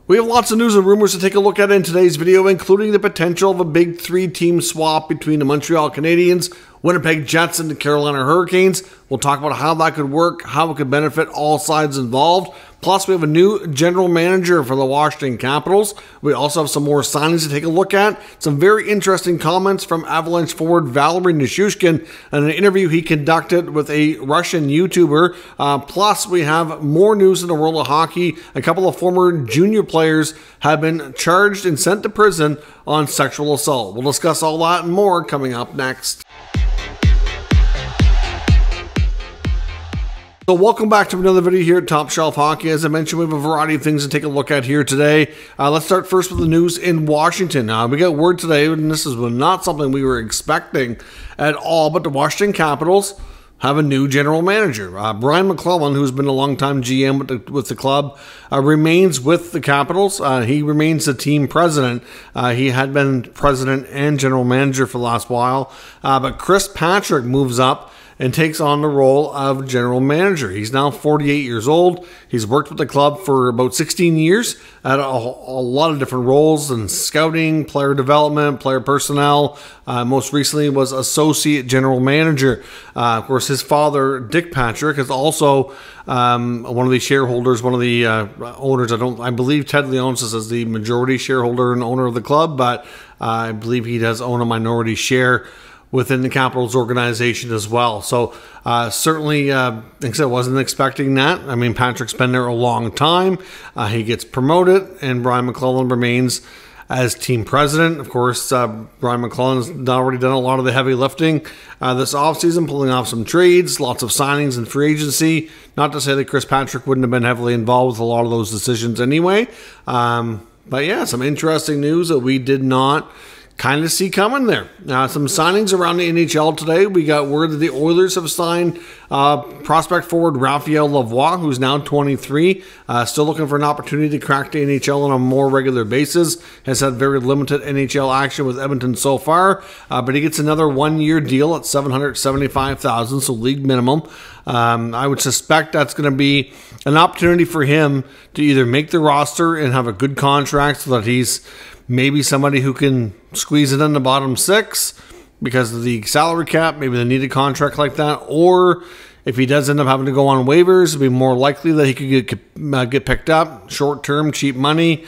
We have lots of news and rumors to take a look at in today's video, including the potential of a big three-team swap between the Montreal Canadiens, Winnipeg Jets, and the Carolina Hurricanes. We'll talk about how that could work, how it could benefit all sides involved. Plus, we have a new general manager for the Washington Capitals. We also have some more signings to take a look at. Some very interesting comments from Avalanche forward Valeri Nichushkin and an interview he conducted with a Russian YouTuber. Plus, we have more news in the world of hockey. A couple of former junior players have been charged and sent to prison on sexual assault. We'll discuss all that and more coming up next. So welcome back to another video here at Top Shelf Hockey. As I mentioned, we have a variety of things to take a look at here today. Let's start first with the news in Washington. We got word today, and this is not something we were expecting at all, but the Washington Capitals have a new general manager. Brian McClellan, who's been a longtime GM with the club, remains with the Capitals. He remains the team president. He had been president and general manager for the last while. But Chris Patrick moves up and takes on the role of general manager. He's now 48 years old. He's worked with the club for about 16 years at a lot of different roles in scouting, player development, player personnel. Most recently was associate general manager. Of course, his father, Dick Patrick, is also one of the shareholders, one of the owners. I believe Ted Leonsis is the majority shareholder and owner of the club, but I believe he does own a minority share within the Capitals organization as well. So certainly, like I said, wasn't expecting that. I mean, Patrick's been there a long time. He gets promoted, and Brian McClellan remains as team president. Of course, Brian McClellan has already done a lot of the heavy lifting this offseason, pulling off some trades, lots of signings and free agency. Not to say that Chris Patrick wouldn't have been heavily involved with a lot of those decisions anyway. But yeah, some interesting news that we did not kind of see coming there. Some signings around the NHL today. We got word that the Oilers have signed prospect forward Raphael Lavoie, who's now 23. Still looking for an opportunity to crack the NHL on a more regular basis. Has had very limited NHL action with Edmonton so far, but he gets another one-year deal at $775,000, so league minimum. I would suspect that's going to be an opportunity for him to either make the roster and have a good contract so that he's maybe somebody who can squeeze it in the bottom six because of the salary cap. Maybe they need a contract like that. Or if he does end up having to go on waivers, it'd be more likely that he could get picked up. Short-term, cheap money.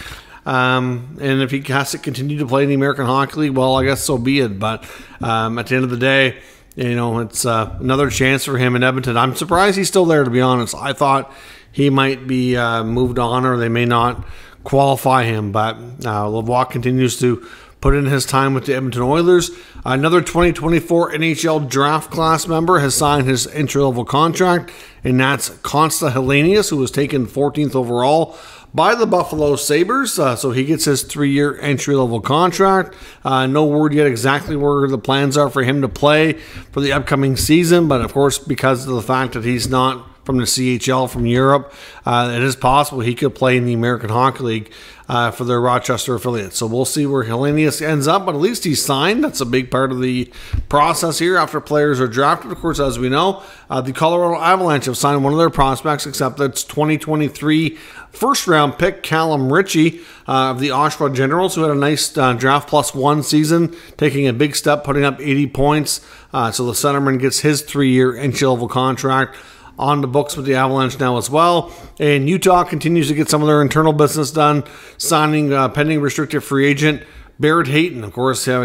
And if he has to continue to play in the American Hockey League, well, I guess so be it. But at the end of the day, you know, it's another chance for him in Edmonton. I'm surprised he's still there, to be honest. I thought he might be moved on, or they may not qualify him, but Lavoie continues to put in his time with the Edmonton Oilers. Another 2024 NHL draft class member has signed his entry-level contract, and that's Consta Helenius, who was taken 14th overall by the Buffalo Sabres. So he gets his 3-year entry-level contract. No word yet exactly where the plans are for him to play for the upcoming season, but of course, because of the fact that he's not from the CHL from Europe, it is possible he could play in the American Hockey League for their Rochester affiliate. So we'll see where Helenius ends up, but at least he's signed. That's a big part of the process here after players are drafted. Of course, as we know, the Colorado Avalanche have signed one of their prospects, except that's 2023 first-round pick Callum Ritchie of the Oshawa Generals, who had a nice draft plus one season, taking a big step, putting up 80 points. So the centerman gets his 3-year entry-level contract on the books with the Avalanche now as well. And Utah continues to get some of their internal business done, signing pending restricted free agent Barrett Hayton. Of course, he was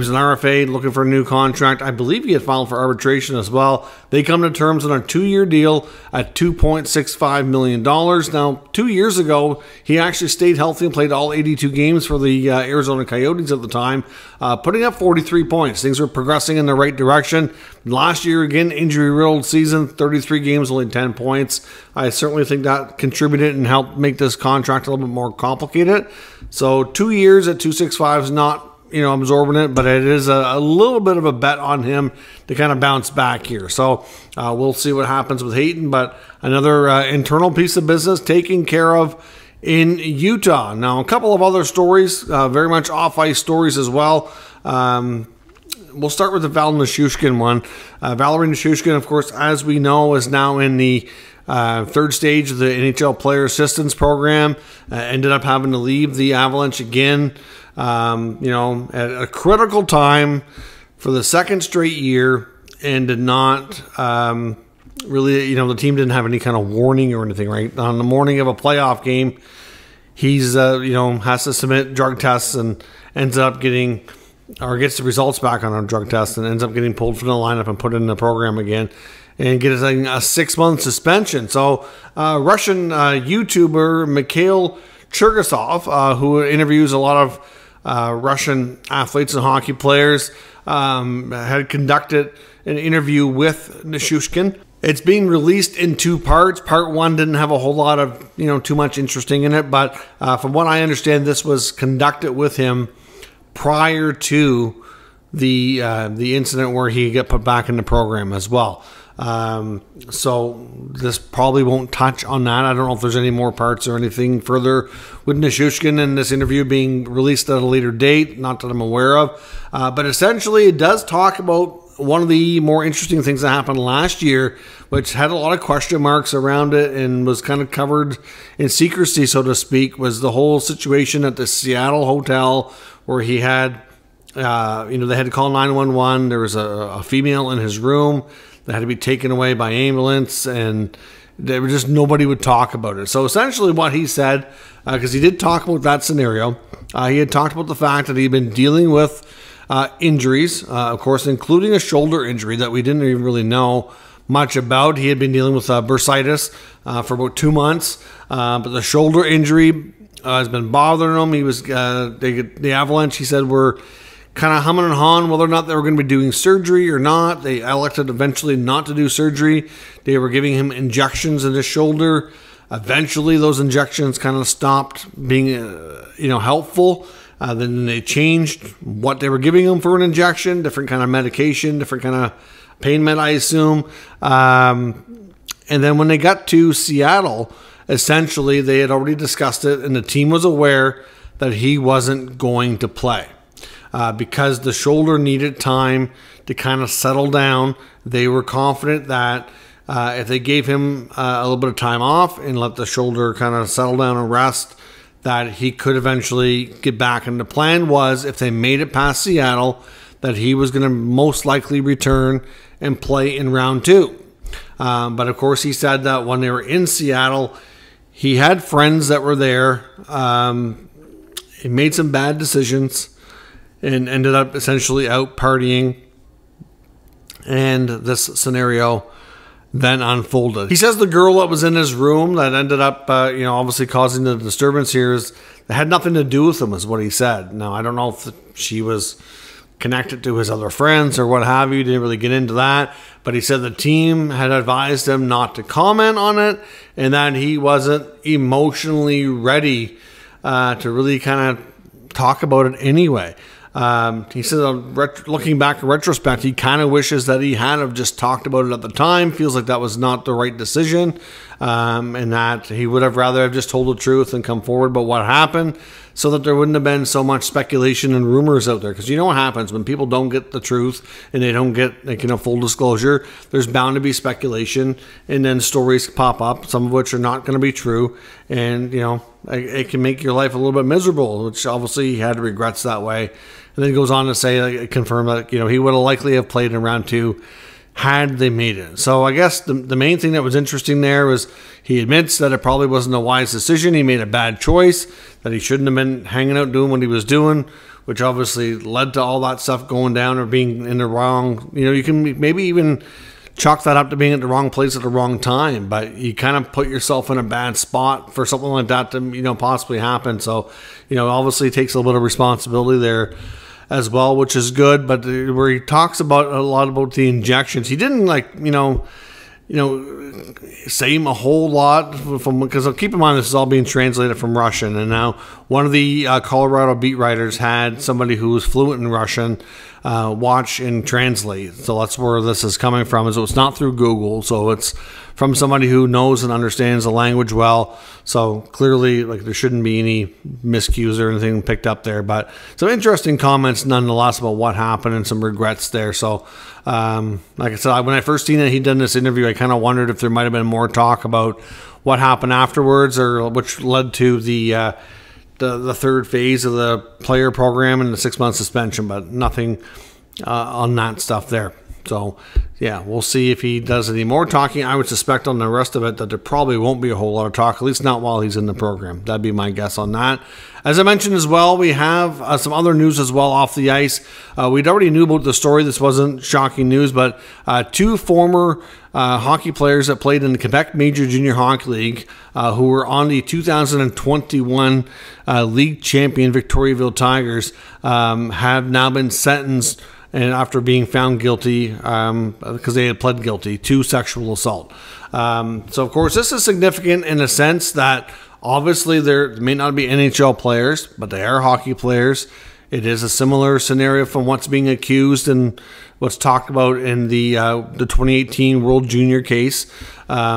an RFA looking for a new contract. I believe he had filed for arbitration as well. They come to terms on a 2-year deal at $2.65 million. Now, 2 years ago, he actually stayed healthy and played all 82 games for the Arizona Coyotes at the time, putting up 43 points. Things were progressing in the right direction. Last year, again, injury-riddled season, 33 games, only 10 points. I certainly think that contributed and helped make this contract a little bit more complicated. So 2 years at 265 is not, absorbing it, but it is a little bit of a bet on him to kind of bounce back here. So we'll see what happens with Hayton, but another internal piece of business taken care of in Utah. Now, a couple of other stories, very much off-ice stories as well. We'll start with the Valeri Nichushkin one. Valeri Nichushkin, of course, as we know, is now in the third stage of the NHL Player Assistance Program, ended up having to leave the Avalanche again, at a critical time for the second straight year, and did not really, the team didn't have any kind of warning or anything, right? On the morning of a playoff game, he's, has to submit drug tests and ends up getting, or gets the results back on a drug test and ends up getting pulled from the lineup and put in the program again and gets a 6-month suspension. So Russian YouTuber Mikhail Cherkasov, who interviews a lot of Russian athletes and hockey players, had conducted an interview with Nichushkin. It's being released in 2 parts. Part 1 didn't have a whole lot of, too much interesting in it, but from what I understand, this was conducted with him prior to the incident where he got put back in the program as well. So this probably won't touch on that. I don't know if there's any more parts or anything further with Nichushkin and this interview being released at a later date, not that I'm aware of. But essentially it does talk about one of the more interesting things that happened last year, which had a lot of question marks around it and was kind of covered in secrecy, so to speak, was the whole situation at the Seattle hotel where he had, they had to call 911. There was a female in his room that had to be taken away by ambulance, and there was just nobody would talk about it. So essentially what he said, because he did talk about that scenario, he had talked about the fact that he'd been dealing with injuries, of course, including a shoulder injury that we didn't even really know much about. He had been dealing with bursitis for about 2 months, but the shoulder injury has been bothering him. He was the Avalanche, he said, were kind of humming and hawing whether or not they were going to be doing surgery or not. They elected eventually not to do surgery. They were giving him injections in his shoulder. Eventually, those injections kind of stopped being, helpful. Then they changed what they were giving him for an injection, different kind of medication, different kind of pain med, I assume. And then when they got to Seattle, essentially they had already discussed it, and the team was aware that he wasn't going to play. Because the shoulder needed time to kind of settle down. They were confident that if they gave him a little bit of time off and let the shoulder kind of settle down and rest, that he could eventually get back. And the plan was, if they made it past Seattle, that he was going to most likely return and play in round 2. But of course, he said that when they were in Seattle, he had friends that were there. He made some bad decisions and ended up essentially out partying. And this scenario then unfolded. He says the girl that was in his room that ended up, obviously causing the disturbance here it had nothing to do with him, is what he said. Now, I don't know if she was connected to his other friends or what have you. He didn't really get into that. But he said the team had advised him not to comment on it and that he wasn't emotionally ready to really kind of talk about it anyway. He said, looking back in retrospect, he kind of wishes that he had have just talked about it at the time. Feels like that was not the right decision, and that he would have rather have just told the truth and come forward about what happened, so that there wouldn't have been so much speculation and rumors out there. Because you know what happens when people don't get the truth and they don't get full disclosure. There's bound to be speculation, and then stories pop up, some of which are not going to be true, and it can make your life a little bit miserable. Which obviously he had regrets that way. And then he goes on to say, confirm that he would have likely have played in round 2 had they made it. So I guess the main thing that was interesting there was he admits that it probably wasn't a wise decision. He made a bad choice, that he shouldn't have been hanging out doing what he was doing, which obviously led to all that stuff going down or being in the wrong. You can maybe even chalk that up to being at the wrong place at the wrong time, but you kind of put yourself in a bad spot for something like that to possibly happen. So obviously it takes a little bit of responsibility there as well, which is good. But where he talks about a lot about the injections, he didn't say a whole lot because keep in mind this is all being translated from Russian, and now one of the Colorado beat writers had somebody who was fluent in Russian watch and translate. So that's where this is coming from. So it's not through Google. So it's from somebody who knows and understands the language well. So clearly, like, there shouldn't be any miscues or anything picked up there. But some interesting comments nonetheless about what happened and some regrets there. So like I said, when I first seen it, he'd done this interview, I kind of wondered if there might have been more talk about what happened afterwards, or which led to the third phase of the player program and the 6-month suspension, but nothing on that stuff there. So yeah, we'll see if he does any more talking. I would suspect on the rest of it that there probably won't be a whole lot of talk, at least not while he's in the program. That'd be my guess on that. As I mentioned as well, we have some other news as well off the ice. We'd already knew about the story. This wasn't shocking news, but 2 former hockey players that played in the Quebec Major Junior Hockey League, who were on the 2021 league champion Victoriaville Tigers, have now been sentenced, and after being found guilty, because they had pled guilty to sexual assault. So, of course, this is significant in a sense that obviously there may not be NHL players, but they are hockey players. It is a similar scenario from what's being accused and what's talked about in the 2018 World Junior case,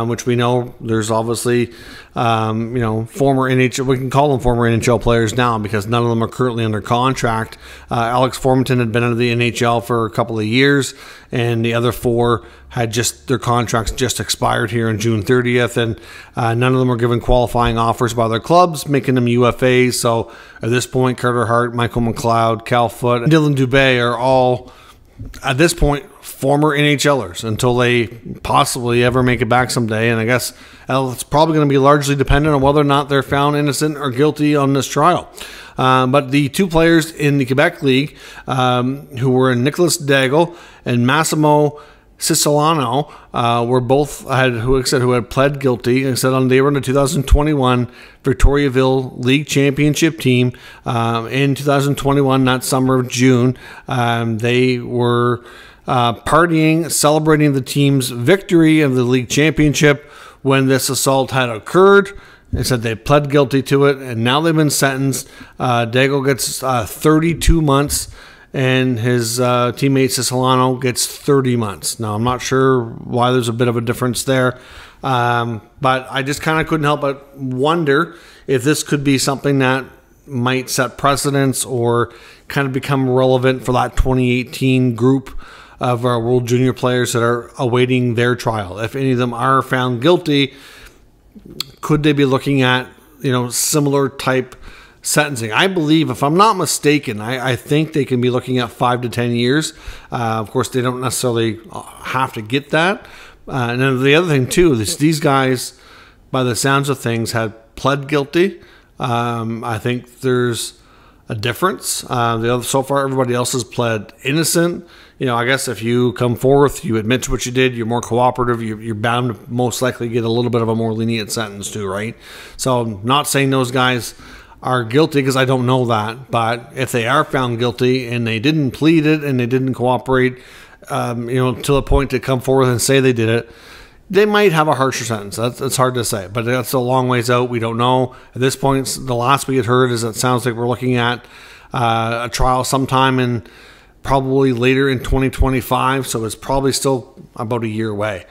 which we know there's obviously, former NHL, we can call them former NHL players now because none of them are currently under contract. Alex Formanton had been under the NHL for a couple of years, and the other 4 had their contracts just expired here on June 30th, and none of them were given qualifying offers by their clubs, making them UFAs. So at this point, Carter Hart, Michael McLeod, Cal Foote, and Dylan Dubé are all, at this point, former NHLers until they possibly ever make it back someday. And I guess it's probably going to be largely dependent on whether or not they're found innocent or guilty on this trial. But the 2 players in the Quebec League, who were Nicholas Daigle and Massimo Siciliano, were both who had pled guilty. They were on the 2021 Victoriaville League Championship team in 2021, that summer of June. They were partying, celebrating the team's victory of the league championship when this assault had occurred. They said they pled guilty to it, and now they've been sentenced. Daigle gets 32 months. And his teammate Siciliano gets 30 months. Now, I'm not sure why there's a bit of a difference there. But I just kind of couldn't help but wonder if this could be something that might set precedents or kind of become relevant for that 2018 group of our World Junior players that are awaiting their trial. If any of them are found guilty, could they be looking at, similar type sentencing? I believe, if I'm not mistaken, I think they can be looking at 5 to 10 years. Of course, they don't necessarily have to get that. And then the other thing, too, is these guys, by the sounds of things, had pled guilty. I think there's a difference. So far, everybody else has pled innocent. I guess if you come forth, you admit to what you did, you're more cooperative, you're bound to most likely get a little bit of a more lenient sentence, too, right? So I'm not saying those guys are guilty, because I don't know that, but if they are found guilty and they didn't plead it and they didn't cooperate, to the point to come forward and say they did it, they might have a harsher sentence. It's hard to say, but that's a long ways out. We don't know at this point. The last we had heard is it sounds like we're looking at a trial sometime in probably later in 2025, so it's probably still about a year away.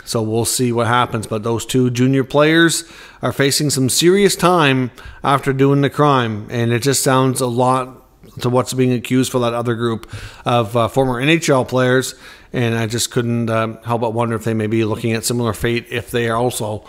So we'll see what happens. But those 2 junior players are facing some serious time after doing the crime. And it just sounds a lot to what's being accused for that other group of former NHL players. And I just couldn't help but wonder if they may be looking at similar fate if they also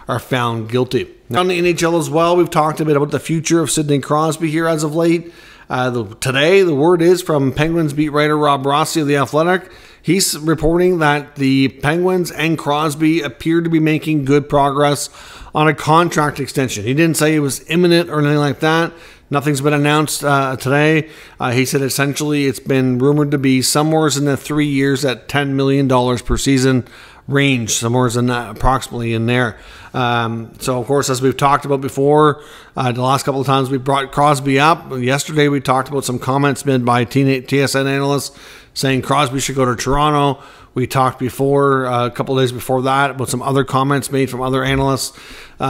are found guilty. Now, in the NHL as well, we've talked a bit about the future of Sidney Crosby here as of late. Today, the word is from Penguins beat writer Rob Rossi of The Athletic. He's reporting that the Penguins and Crosby appear to be making good progress on a contract extension. He didn't say it was imminent or anything like that. Nothing's been announced today. He said essentially it's been rumored to be somewhere in the 3 years at $10 million per season range, somewhere in that, approximately in there. So, of course, as we've talked about before, the last couple of times we brought Crosby up. Yesterday we talked about some comments made by TSN analysts saying Crosby should go to Toronto. We talked before, a couple of days before that, about some other comments made from other analysts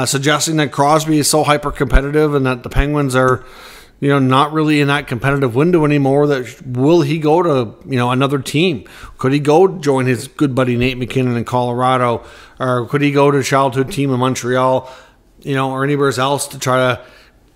suggesting that Crosby is so hyper-competitive and that the Penguins are, not really in that competitive window anymore. That will he go to, another team? Could he go join his good buddy Nate McKinnon in Colorado, or could he go to a childhood team in Montreal, or anywhere else to try to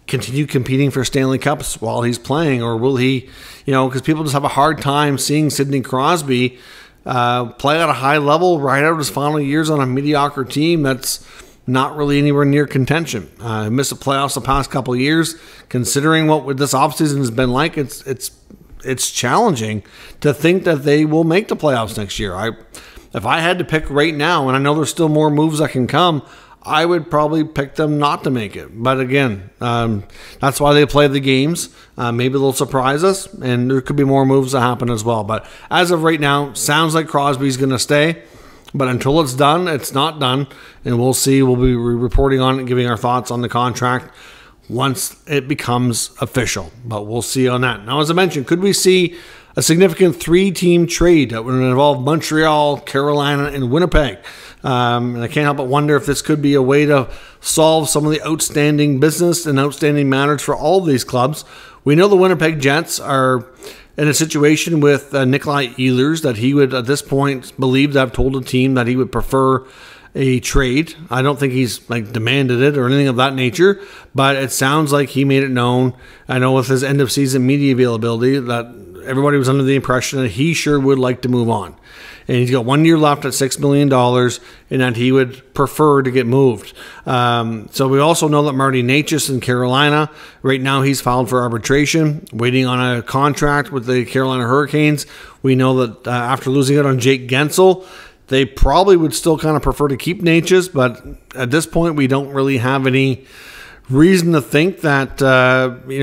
continue competing for Stanley Cups while he's playing? Or will he, because people just have a hard time seeing Sidney Crosby play at a high level right out of his final years on a mediocre team that's not really anywhere near contention. Missed the playoffs the past couple of years. Considering what this offseason has been like, it's challenging to think that they will make the playoffs next year. If I had to pick right now, and I know there's still more moves that can come, I would probably pick them not to make it. But again, that's why they play the games. Maybe they'll surprise us, and there could be more moves that happen as well. But as of right now, sounds like Crosby's going to stay. But until it's done, it's not done. And we'll see. We'll be reporting on it and giving our thoughts on the contract once it becomes official. But we'll see on that. Now, as I mentioned, could we see a significant 3-team trade that would involve Montreal, Carolina, and Winnipeg? And I can't help but wonder if this could be a way to solve some of the outstanding business and outstanding matters for all of these clubs. We know the Winnipeg Jets are in a situation with Nikolai Ehlers that he would, at this point, believe to have told the team that he would prefer a trade. I don't think he's demanded it or anything of that nature, but it sounds like he made it known. I know with his end of season media availability that everybody was under the impression that he sure would like to move on. And he's got 1 year left at $6 million, and that he would prefer to get moved. So we also know that Marty Nichushkin in Carolina, right now he's filed for arbitration, waiting on a contract with the Carolina Hurricanes. We know that after losing out on Jake Gensel, they probably would still kind of prefer to keep Nichushkin, but at this point we don't really have any reason to think that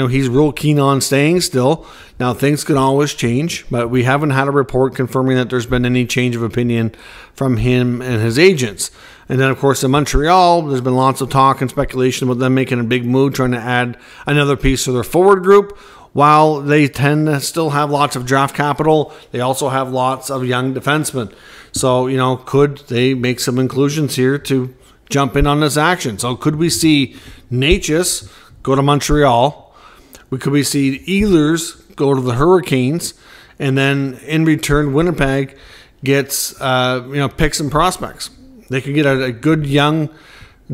he's real keen on staying still. Now, things can always change, but we haven't had a report confirming that there's been any change of opinion from him and his agents. And then, of course, in Montreal, there's been lots of talk and speculation about them making a big move, trying to add another piece to their forward group. While they tend to still have lots of draft capital, they also have lots of young defensemen. So, could they make some inclusions here to jump in on this action? So could we see Nichushkin go to Montreal? Could we see Ehlers go to the Hurricanes? And then in return, Winnipeg gets picks and prospects. They could get a good young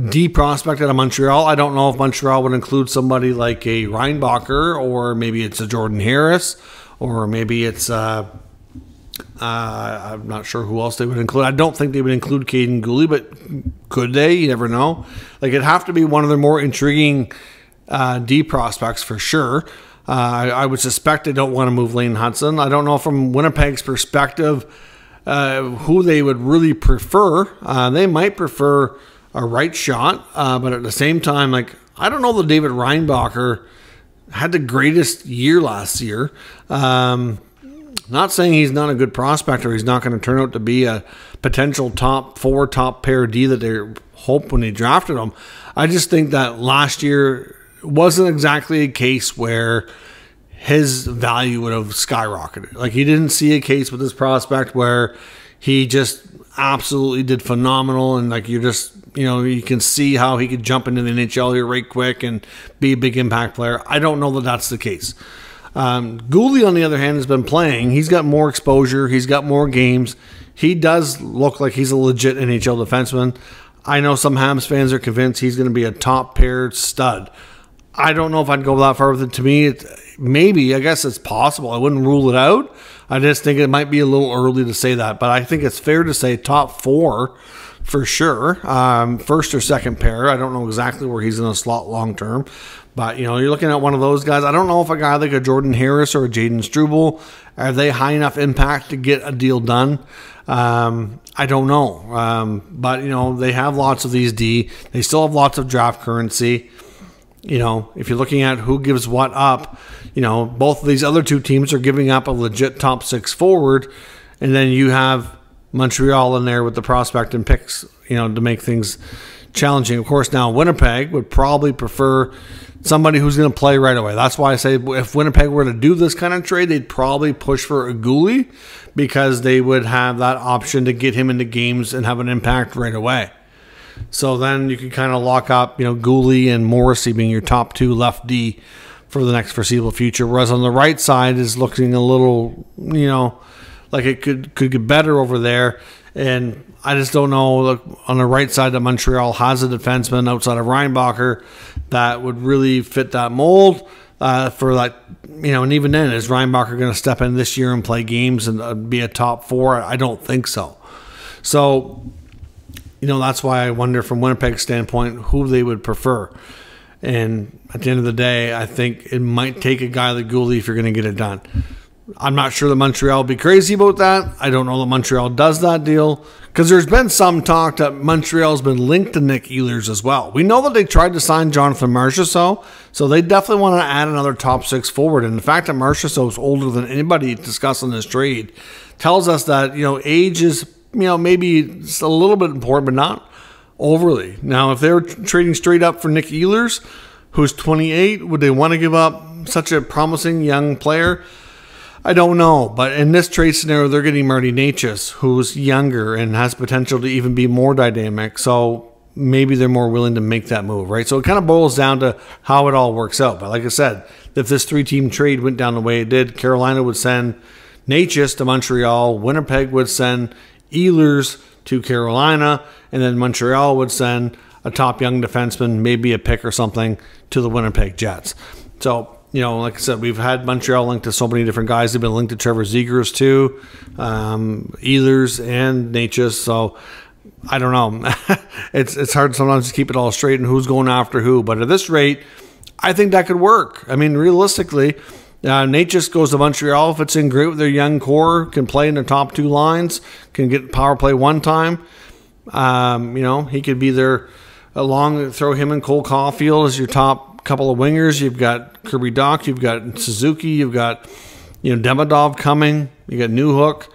D prospect out of Montreal. I don't know if Montreal would include somebody like a Reinbacher, or maybe it's a Jordan Harris, or maybe it's I'm not sure who else they would include. I don't think they would include Caden Gooley, but could they? You never know. It'd have to be one of their more intriguing D prospects for sure. I would suspect they don't want to move Lane Hudson. I don't know from Winnipeg's perspective who they would really prefer. They might prefer a right shot, but at the same time, I don't know that David Reinbacher had the greatest year last year. Not saying he's not a good prospect or he's not going to turn out to be a potential top 4, top pair D that they hoped when they drafted him. I just think that last year wasn't exactly a case where his value would have skyrocketed. He didn't see a case with this prospect where he just absolutely did phenomenal, and you can see how he could jump into the NHL here right quick and be a big impact player. I don't know that that's the case. Gooley, on the other hand, has been playing. He's got more exposure. He's got more games. He does look like he's a legit NHL defenseman. I know some Habs fans are convinced he's going to be a top paired stud. I don't know if I'd go that far with it. To me, maybe. I guess it's possible. I wouldn't rule it out. I just think it might be a little early to say that. But I think it's fair to say top 4 for sure. First or second pair. I don't know exactly where he's in a slot long term. But, you're looking at one of those guys. I don't know if a guy like a Jordan Harris or a Jaden Struble, are they high enough impact to get a deal done? I don't know. But, they have lots of these D. They still have lots of draft currency. If you're looking at who gives what up, both of these other two teams are giving up a legit top 6 forward. And then you have Montreal in there with the prospect and picks, to make things challenging. Of course, now Winnipeg would probably prefer somebody who's going to play right away. That's why I say if Winnipeg were to do this kind of trade, they'd probably push for a Gooley because they would have that option to get him into games and have an impact right away. So then you can kind of lock up, Gooley and Morrissey being your top 2 left D for the next foreseeable future. Whereas on the right side is looking a little, like it could get better over there. And I just don't know. Look, on the right side of Montreal has a defenseman outside of Reinbacher that would really fit that mold for that. And even then, is Reinbacher going to step in this year and play games and be a top 4? I don't think so. So, that's why I wonder from Winnipeg's standpoint who they would prefer. And at the end of the day, I think it might take a guy like Gouldy if you're going to get it done. I'm not sure that Montreal will be crazy about that. I don't know that Montreal does that deal, because there's been some talk that Montreal's been linked to Nick Ehlers as well. We know that they tried to sign Jonathan Marchessault, so they definitely want to add another top 6 forward. And the fact that Marchessault is older than anybody discussing this trade tells us that, age is, maybe it's a little bit important, but not overly. Now, if they were trading straight up for Nick Ehlers, who's 28, would they want to give up such a promising young player? I don't know, but in this trade scenario, they're getting Marty Nichushkin, who's younger and has potential to even be more dynamic. So maybe they're more willing to make that move, right? So it kind of boils down to how it all works out. But like I said, if this 3-team trade went down the way it did, Carolina would send Nichushkin to Montreal, Winnipeg would send Ehlers to Carolina, and then Montreal would send a top young defenseman, maybe a pick or something, to the Winnipeg Jets. So, like I said, we've had Montreal linked to so many different guys. They've been linked to Trevor Zegras too, Ehlers and Nichushkin. So I don't know. It's hard sometimes to keep it all straight and who's going after who. But at this rate, I think that could work. I mean, realistically, Nichushkin goes to Montreal, fits in great with their young core, can play in the top 2 lines, can get power play one time. He could be there along, throw him and Cole Caulfield as your top couple of wingers. You've got Kirby Dach, you've got Suzuki, you've got Demidov coming, you got Newhook.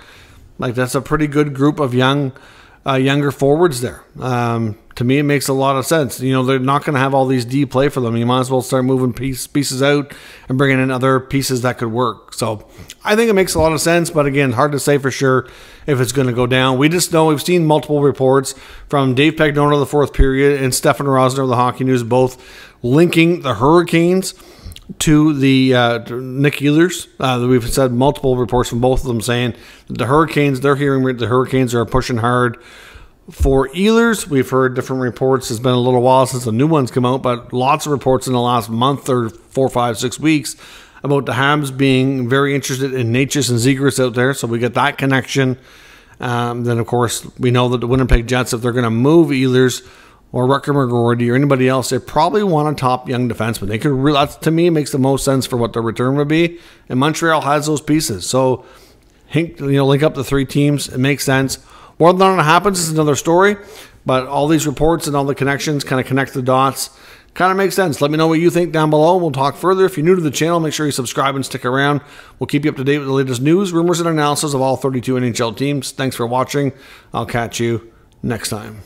Like, that's a pretty good group of younger forwards there. To me, it makes a lot of sense. They're not going to have all these D play for them. You might as well start moving pieces out and bringing in other pieces that could work. So I think it makes a lot of sense, but again, hard to say for sure if it's going to go down. We just know we've seen multiple reports from Dave Pagnotta of the Fourth Period and Stefan Rosner of the Hockey News, both linking the Hurricanes to the Nick Ehlers. We've said multiple reports from both of them saying that the Hurricanes, they're hearing the Hurricanes are pushing hard for Ehlers. We've heard different reports. It's been a little while since the new ones come out, but lots of reports in the last month or 4, 5, 6 weeks about the Habs being very interested in Nichushkin and Zegras out there. So we get that connection. Then, of course, we know that the Winnipeg Jets, if they're going to move Ehlers or Rutger McGroarty or anybody else, they probably want a top young defenseman. They could that, to me, makes the most sense for what the return would be. And Montreal has those pieces. So, link up the 3 teams. It makes sense. Whether or not it happens is another story. But all these reports and all the connections kind of connect the dots. Kind of makes sense. Let me know what you think down below. We'll talk further. If you're new to the channel, make sure you subscribe and stick around. We'll keep you up to date with the latest news, rumors, and analysis of all 32 NHL teams. Thanks for watching. I'll catch you next time.